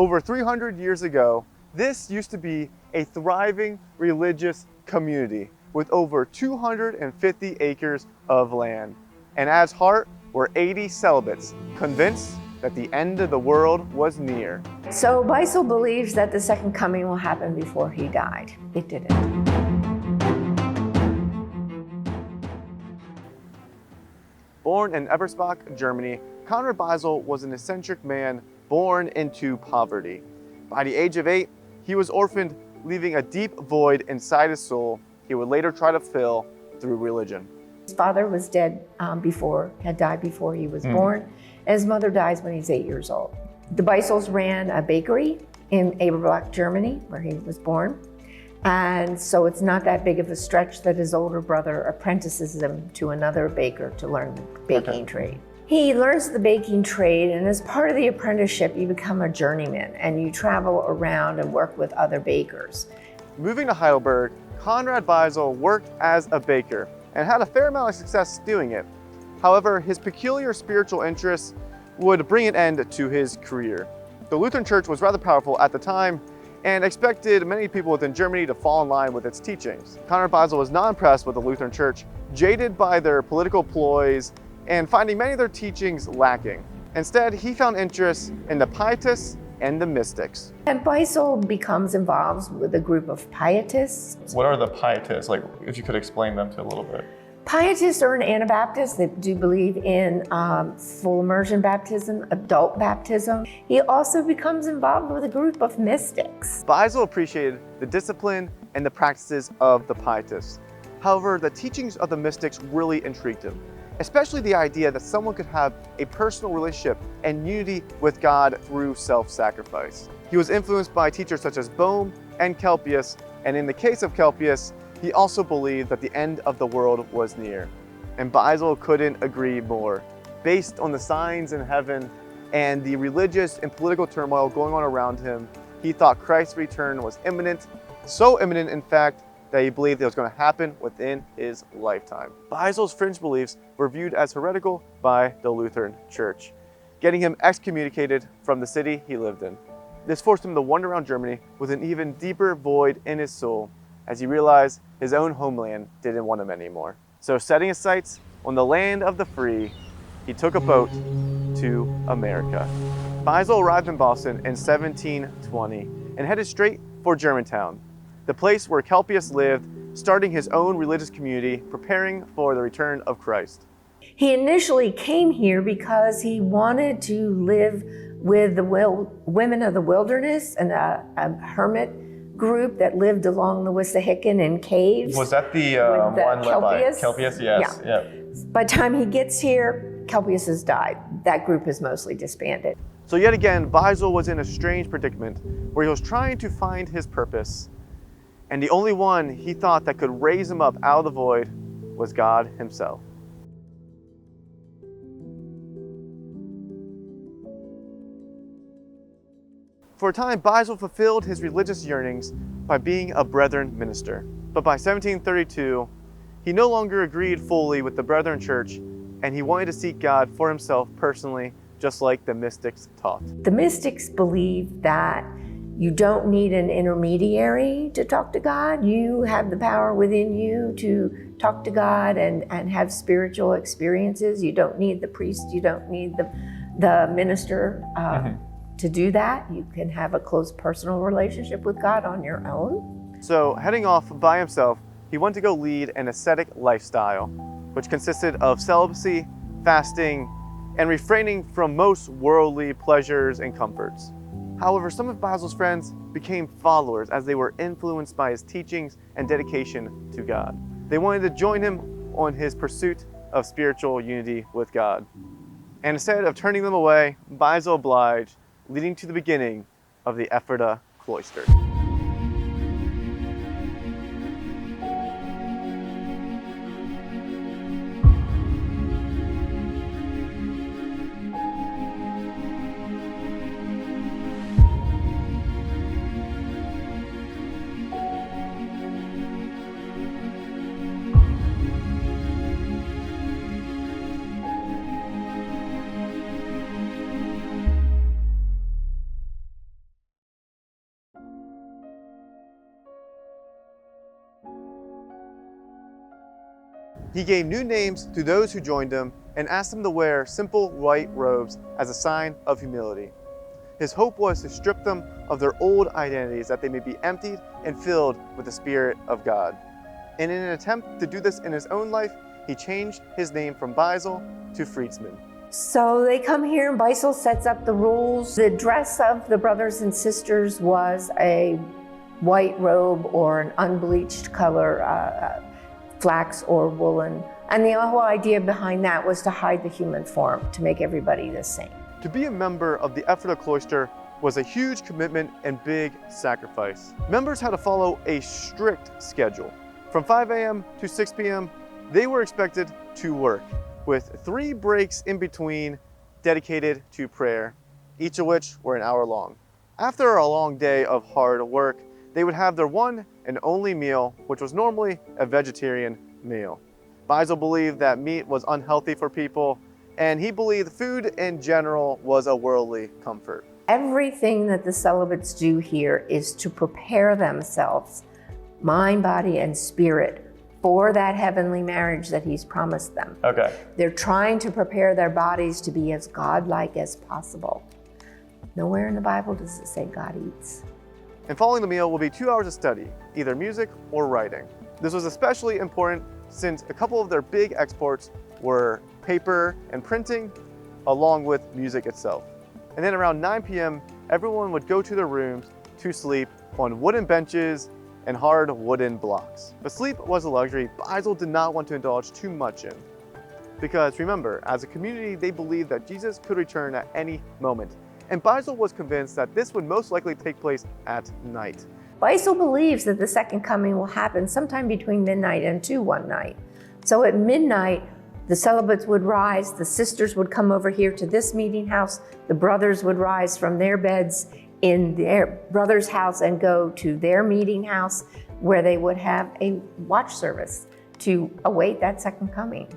Over 300 years ago, this used to be a thriving religious community with over 250 acres of land. And at its heart were 80 celibates, convinced that the end of the world was near. So Beissel believes that the second coming will happen before he died. It didn't. Born in Eberbach, Germany, Conrad Beissel was an eccentric man born into poverty. By the age of 8, he was orphaned, leaving a deep void inside his soul he would later try to fill through religion. His father was dead had died before he was born, and his mother dies when he's 8 years old. The Beissels ran a bakery in Eberbach, Germany, where he was born. And so it's not that big of a stretch that his older brother apprentices him to another baker to learn the baking trade. He learns the baking trade, and as part of the apprenticeship, you become a journeyman and you travel around and work with other bakers. Moving to Heidelberg, Conrad Beissel worked as a baker and had a fair amount of success doing it. However, his peculiar spiritual interests would bring an end to his career. The Lutheran Church was rather powerful at the time and expected many people within Germany to fall in line with its teachings. Conrad Beissel was not impressed with the Lutheran Church, jaded by their political ploys and finding many of their teachings lacking. Instead, he found interest in the pietists and the mystics. And Beissel becomes involved with a group of pietists. What are the pietists? Like, if you could explain them to a little bit. Pietists are an Anabaptist that do believe in full immersion baptism, adult baptism. He also becomes involved with a group of mystics. Beissel appreciated the discipline and the practices of the pietists. However, the teachings of the mystics really intrigued him, especially the idea that someone could have a personal relationship and unity with God through self-sacrifice. He was influenced by teachers such as Bohm and Kelpius, and in the case of Kelpius, he also believed that the end of the world was near. And Beissel couldn't agree more. Based on the signs in heaven and the religious and political turmoil going on around him, he thought Christ's return was imminent, so imminent in fact that he believed it was going to happen within his lifetime. Beissel's fringe beliefs were viewed as heretical by the Lutheran Church, getting him excommunicated from the city he lived in. This forced him to wander around Germany with an even deeper void in his soul, as he realized his own homeland didn't want him anymore. So setting his sights on the land of the free, he took a boat to America. Beissel arrived in Boston in 1720 and headed straight for Germantown, the place where Kelpius lived, starting his own religious community, preparing for the return of Christ. He initially came here because he wanted to live with the women of the wilderness and a hermit group that lived along the Wissahickon in caves. Was that the one led by Kelpius? Yes. Yeah. By the time he gets here, Kelpius has died. That group is mostly disbanded. So yet again, Beissel was in a strange predicament where he was trying to find his purpose. And the only one he thought that could raise him up out of the void was God himself. For a time, Beissel fulfilled his religious yearnings by being a Brethren minister. But by 1732, he no longer agreed fully with the Brethren Church, and he wanted to seek God for himself personally, just like the mystics taught. The mystics believe that you don't need an intermediary to talk to God. You have the power within you to talk to God and have spiritual experiences. You don't need the priest, you don't need the minister to do that. You can have a close personal relationship with God on your own. So heading off by himself, he went to go lead an ascetic lifestyle, which consisted of celibacy, fasting, and refraining from most worldly pleasures and comforts. However, some of Beissel's friends became followers as they were influenced by his teachings and dedication to God. They wanted to join him on his pursuit of spiritual unity with God. And instead of turning them away, Beissel obliged, leading to the beginning of the Ephrata Cloister. He gave new names to those who joined him and asked them to wear simple white robes as a sign of humility. His hope was to strip them of their old identities that they may be emptied and filled with the Spirit of God. And in an attempt to do this in his own life, he changed his name from Beissel to Friedsman. So they come here and Beissel sets up the rules. The dress of the brothers and sisters was a white robe or an unbleached color, flax or woolen. And the whole idea behind that was to hide the human form, to make everybody the same. To be a member of the Ephrata Cloister was a huge commitment and big sacrifice. Members had to follow a strict schedule. From 5 a.m. to 6 p.m., they were expected to work, with 3 breaks in between dedicated to prayer, each of which were an hour long. After a long day of hard work, they would have their one and only meal, which was normally a vegetarian meal. Beissel believed that meat was unhealthy for people, and he believed food in general was a worldly comfort. Everything that the celibates do here is to prepare themselves, mind, body, and spirit, for that heavenly marriage that he's promised them. Okay. They're trying to prepare their bodies to be as godlike as possible. Nowhere in the Bible does it say God eats. And following the meal will be 2 hours of study, either music or writing. This was especially important since a couple of their big exports were paper and printing, along with music itself. And then around 9 p.m., everyone would go to their rooms to sleep on wooden benches and hard wooden blocks. But sleep was a luxury Beissel did not want to indulge too much in. Because remember, as a community, they believed that Jesus could return at any moment. And Beissel was convinced that this would most likely take place at night. Beissel believes that the second coming will happen sometime between midnight and 2 one night. So at midnight, the celibates would rise, the sisters would come over here to this meeting house, the brothers would rise from their beds in their brother's house and go to their meeting house where they would have a watch service to await that second coming.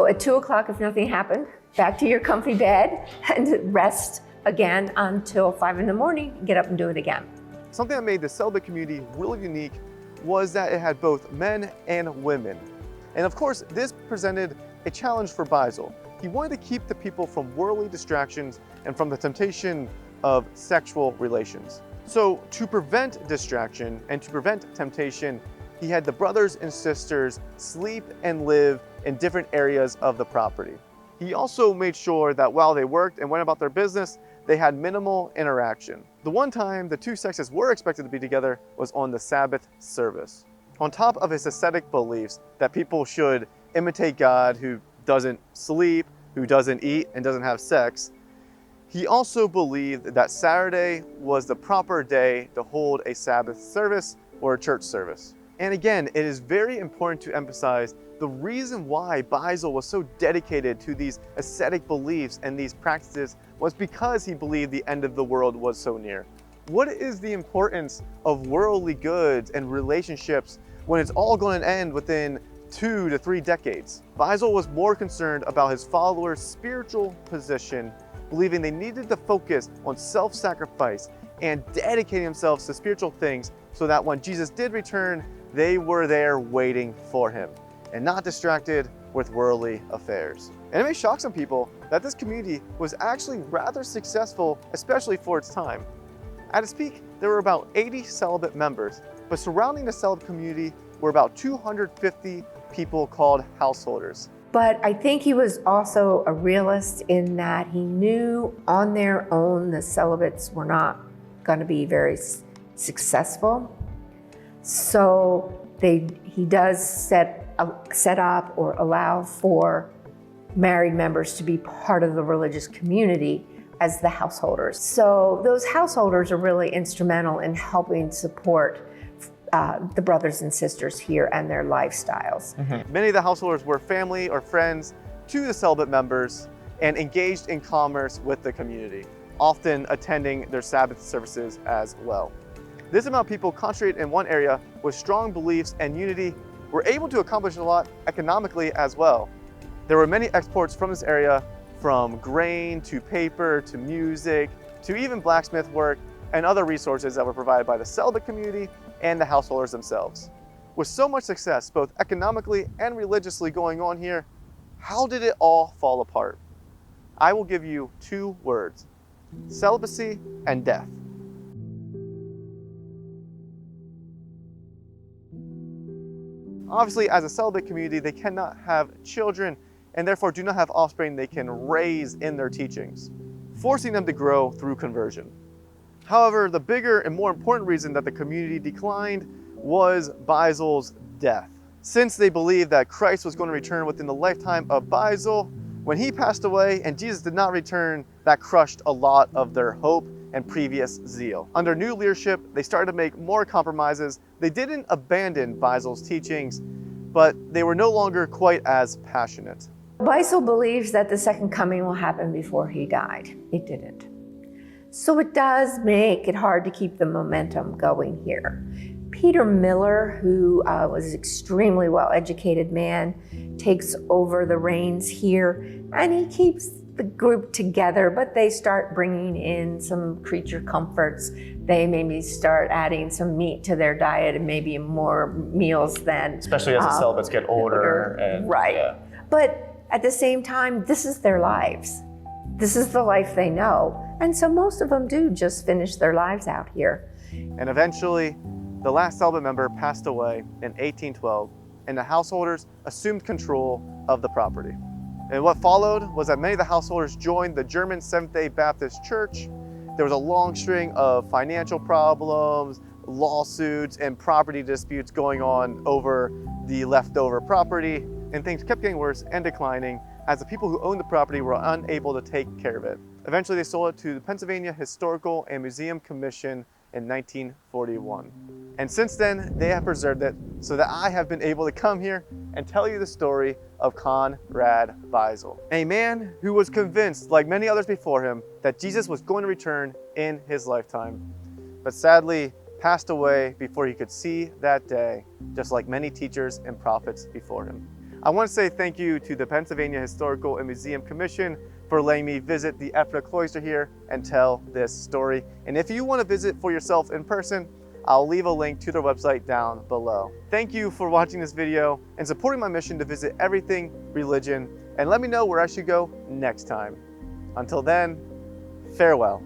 At 2 o'clock, if nothing happened, back to your comfy bed and rest again until 5 in the morning, get up and do it again. Something that made the celibate community really unique was that it had both men and women. And of course, this presented a challenge for Beissel. He wanted to keep the people from worldly distractions and from the temptation of sexual relations. So to prevent distraction and to prevent temptation, he had the brothers and sisters sleep and live in different areas of the property. He also made sure that while they worked and went about their business, they had minimal interaction. The one time the two sexes were expected to be together was on the Sabbath service. On top of his ascetic beliefs that people should imitate God who doesn't sleep, who doesn't eat, and doesn't have sex, he also believed that Saturday was the proper day to hold a Sabbath service or a church service. And again, it is very important to emphasize the reason why Beissel was so dedicated to these ascetic beliefs and these practices was because he believed the end of the world was so near. What is the importance of worldly goods and relationships when it's all going to end within 2 to 3 decades? Beissel was more concerned about his followers' spiritual position, believing they needed to focus on self-sacrifice and dedicating themselves to spiritual things so that when Jesus did return, they were there waiting for him and not distracted with worldly affairs. And it may shock some people that this community was actually rather successful, especially for its time. At its peak, there were about 80 celibate members, but surrounding the celibate community were about 250 people called householders. But I think he was also a realist in that he knew on their own the celibates were not going to be very successful. So he does set up or allow for married members to be part of the religious community as the householders. So those householders are really instrumental in helping support the brothers and sisters here and their lifestyles. Mm-hmm. Many of the householders were family or friends to the celibate members and engaged in commerce with the community, often attending their Sabbath services as well. This amount of people concentrated in one area with strong beliefs and unity were able to accomplish a lot economically as well. There were many exports from this area, from grain to paper to music to even blacksmith work and other resources that were provided by the celibate community and the householders themselves. With so much success, both economically and religiously going on here, how did it all fall apart? I will give you 2 words: celibacy and death. Obviously, as a celibate community, they cannot have children and therefore do not have offspring they can raise in their teachings, forcing them to grow through conversion. However, the bigger and more important reason that the community declined was Beissel's death. Since they believed that Christ was going to return within the lifetime of Beissel, when he passed away and Jesus did not return, that crushed a lot of their hope and previous zeal. Under new leadership, they started to make more compromises. They didn't abandon Beissel's teachings, but they were no longer quite as passionate. Beissel believes that the second coming will happen before he died. It didn't. So it does make it hard to keep the momentum going here. Peter Miller, who was an extremely well-educated man, takes over the reins here, and he keeps the group together, but they start bringing in some creature comforts. They maybe start adding some meat to their diet and maybe more meals than... Especially as the celibates get older. And, right. Yeah. But at the same time, this is their lives. This is the life they know. And so most of them do just finish their lives out here. And eventually, the last celibate member passed away in 1812, and the householders assumed control of the property. And what followed was that many of the householders joined the German Seventh-day Baptist Church. There was a long string of financial problems, lawsuits, and property disputes going on over the leftover property, and things kept getting worse and declining as the people who owned the property were unable to take care of it. Eventually, they sold it to the Pennsylvania Historical and Museum Commission in 1941. And since then, they have preserved it so that I have been able to come here and tell you the story of Conrad Beissel, a man who was convinced, like many others before him, that Jesus was going to return in his lifetime, but sadly passed away before he could see that day, just like many teachers and prophets before him. I want to say thank you to the Pennsylvania Historical and Museum Commission for letting me visit the Ephrata Cloister here and tell this story. And if you want to visit for yourself in person, I'll leave a link to their website down below. Thank you for watching this video and supporting my mission to visit everything religion, and let me know where I should go next time. Until then, farewell.